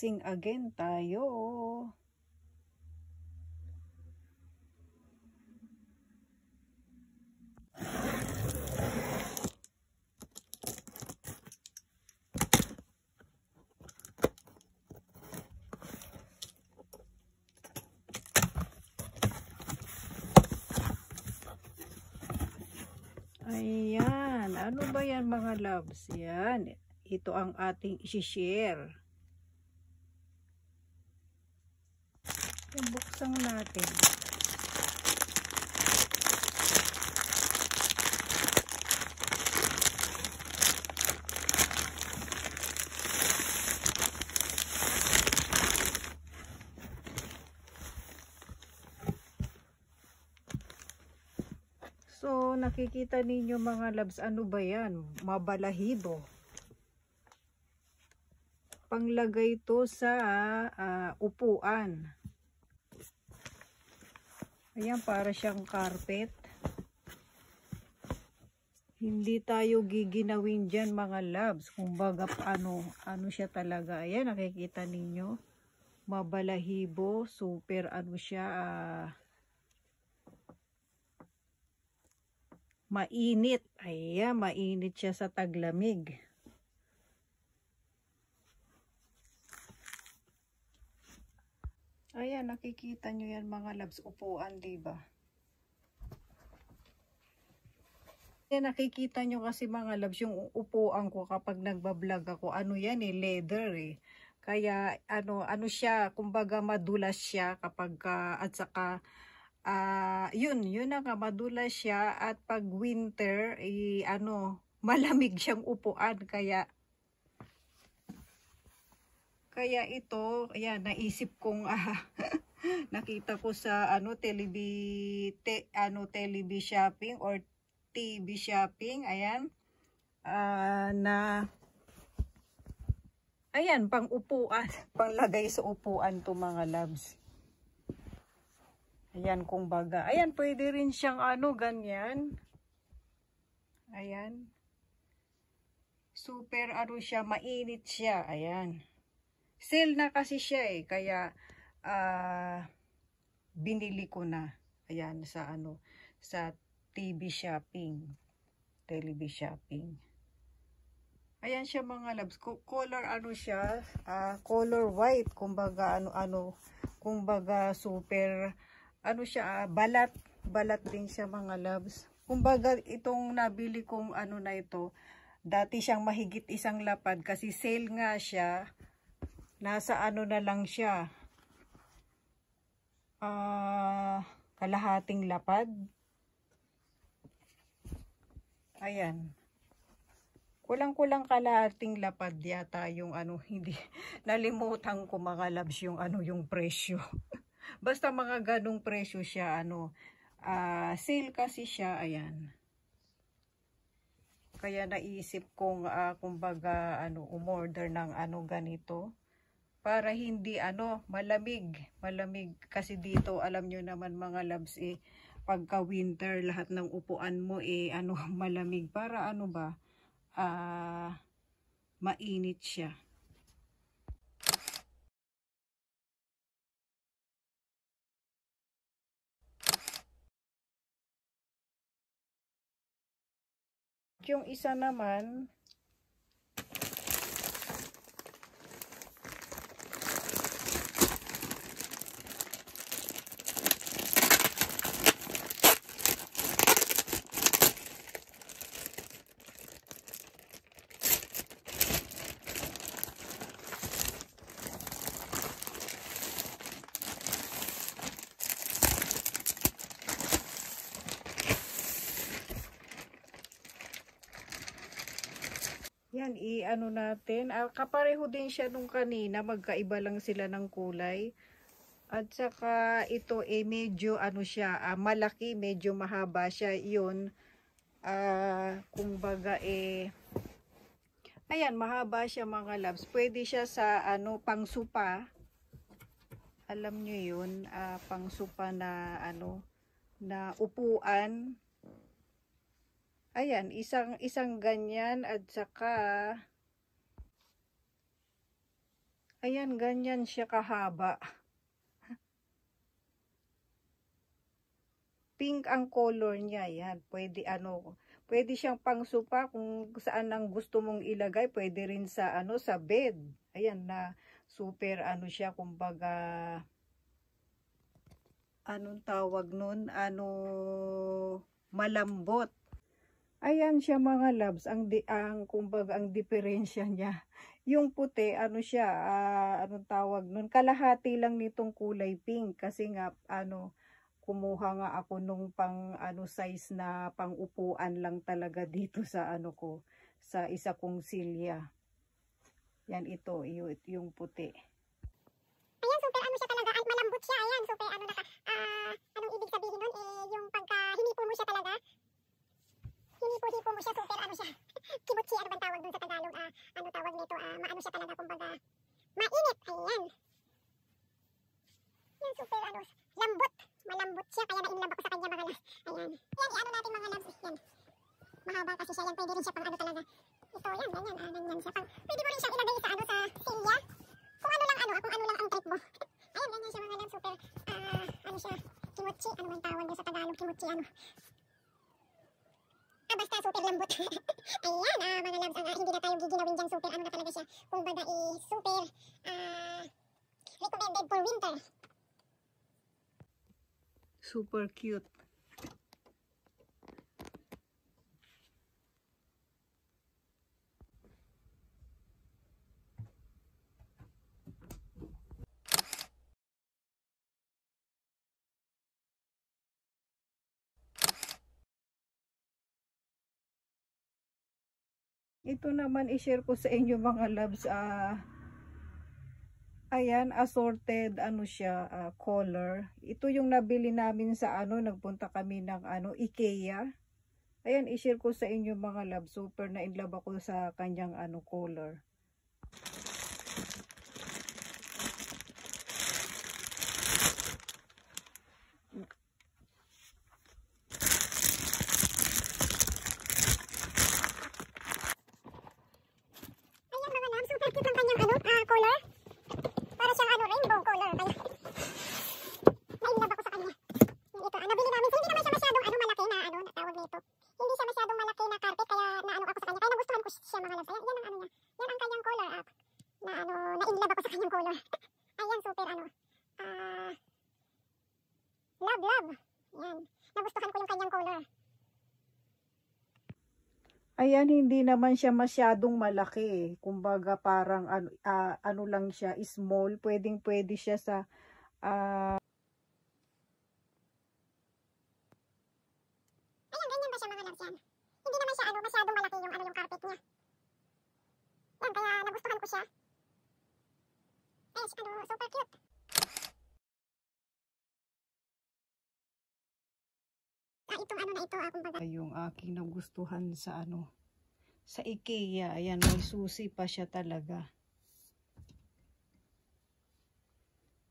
unboxing again tayo. Ayan, ano ba yan mga loves? Yan, ito ang ating isi-share. Buksan natin. So, nakikita ninyo mga loves, ano ba yan? Mabalahibo. Panglagay to sa upuan. Ayan, para siyang carpet. Hindi tayo giginawin dyan mga loves. Kumbaga, ano siya talaga. Ayan, nakikita ninyo. Mabalahibo. Super, siya, mainit. Ayan, mainit siya sa taglamig. Ayan, nakikita nyo yan mga loves, upuan, diba? Ayan, nakikita nyo kasi mga loves, yung upuan ko kapag nagbablog ako, ano yan leather Kaya, ano siya, kumbaga madulas siya kapag, at saka, yun na nga, madulas siya, at pag winter, malamig siyang upuan, kaya ito, ayan, naisip kong nakita ko sa telebi shopping or TV shopping, ayan, ayan, pang upuan, panglagay sa upuan to mga loves. Ayan, kumbaga, ayan, pwede rin siyang ganyan. Ayan. Super, siya, mainit siya, ayan. Sale na kasi siya kaya binili ko na. Ayan, sa TV shopping, television shopping. Ayan siya mga loves. Color siya, color white, kumbaga kumbaga super siya, balat din siya mga loves. Kumbaga itong nabili kong na ito, dati siyang mahigit isang lapad kasi sale nga siya. Nasa na lang siya, kalahating lapad. Ayan, kulang kalahating lapad yata yung hindi, nalimutan ko mga loves yung yung presyo. Basta mga ganong presyo siya, sale kasi siya. Ayan, kaya naisip kong kumbaga umorder ng ganito para hindi malamig kasi dito alam nyo naman mga loves pagka winter lahat ng upuan mo malamig, para mainit siya. Yung isa naman, yan, natin. Kapareho din siya nung kanina, magkaiba lang sila ng kulay. At saka ito medyo siya, malaki, medyo mahaba siya. Yun, kumbaga ayan, mahaba siya mga loves. Pwede siya sa pangsupa. Alam nyo yun, pangsupa na na upuan. Ayan, isang ganyan, at saka Ayan, ganyan siya kahaba. Pink ang color niya. Yan, pwede siyang pangsupa kung saan ang gusto mong ilagay. Pwede rin sa sa bed. Ayan na super siya, kumbaga anong tawag nun? Malambot. Ayan siya mga loves, kumbaga ang diferensya niya. Yung puti, siya, anong tawag nun? Kalahati lang nitong kulay pink kasi nga kumuha nga ako nung size na pang-upuan lang talaga dito sa sa isa kong silya. Yan ito, yung puti. Ayan, super siya talaga, at malambot siya. Ayan, super anong ibig sabihin nun? Yung pagka hinipo mo siya talaga. Hinipo-hipo mo siya, super siya. Kimchi, ano bang tawag dun sa Tagalog? Ano tawag nito? Maano siya talaga, kumbaga mainit. Ayan. Yan, super lambot. Malambot siya, kaya na-inlove ako sa kanya mga loves. Ayan. Yan, i-ano natin mga loves. Yan. Mahaba kasi siya. Yan, pwede rin siya pang talaga. Ito, yan, ganyan siya. Pwede mo rin siyang ilagay sa sa silya. Kung ano lang ang trip mo. Ayan, ganyan siya mga loves. Super, siya. Kimchi, ano man tawag niya sa Tagalog? Kimchi, basta super lambot. Ayan, mga loves, hindi na tayo giginawin dyan. Super, na talaga siya. Kumbaga, super, recommended for winter. Super cute. Ito naman i-share ko sa inyo mga loves. Ayan, assorted siya, color. Ito yung nabili namin sa nagpunta kami ng IKEA. Ayan, i-share ko sa inyo mga love. Super na in love ako sa kanyang color. Ayan mga loves, super cute ng kanyang color. Para siyang rainbow color. Kaya na-inlove ako sa kanya. Yan ito, nabili namin. So, hindi naman siya masyadong malaki na tawag nito. Hindi siya masyadong malaki na carpet, kaya ako sa kanya. Kaya nagustuhan ko siya mga loves. Ayan, yan ang niya. Yan ang kanyang color na-inlove ako sa kanyang color. Ayan, super love. Yan. Nagustuhan ko yung kanyang color. Ayan, hindi naman siya masyadong malaki. Kumbaga parang lang siya, small. Pwede siya sa Ayan, ganyan ba siya mga loves yan? Hindi naman siya masyadong malaki yung carpet niya. Yan, kaya nagustuhan ko siya. Ay, super cute. Itong na ito, kumbaga. Yung aking nagustuhan sa sa IKEA. Ayan, may susi pa siya talaga.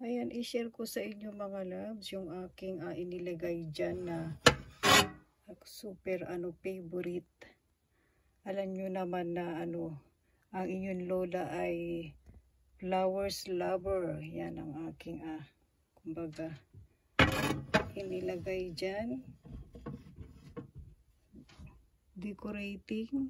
Ayan, i-share ko sa inyo mga loves yung aking inilagay dyan na super favorite. Alam nyo naman na ang inyong lola ay flowers lover. Yan ang aking kumbaga inilagay dyan. Decorating.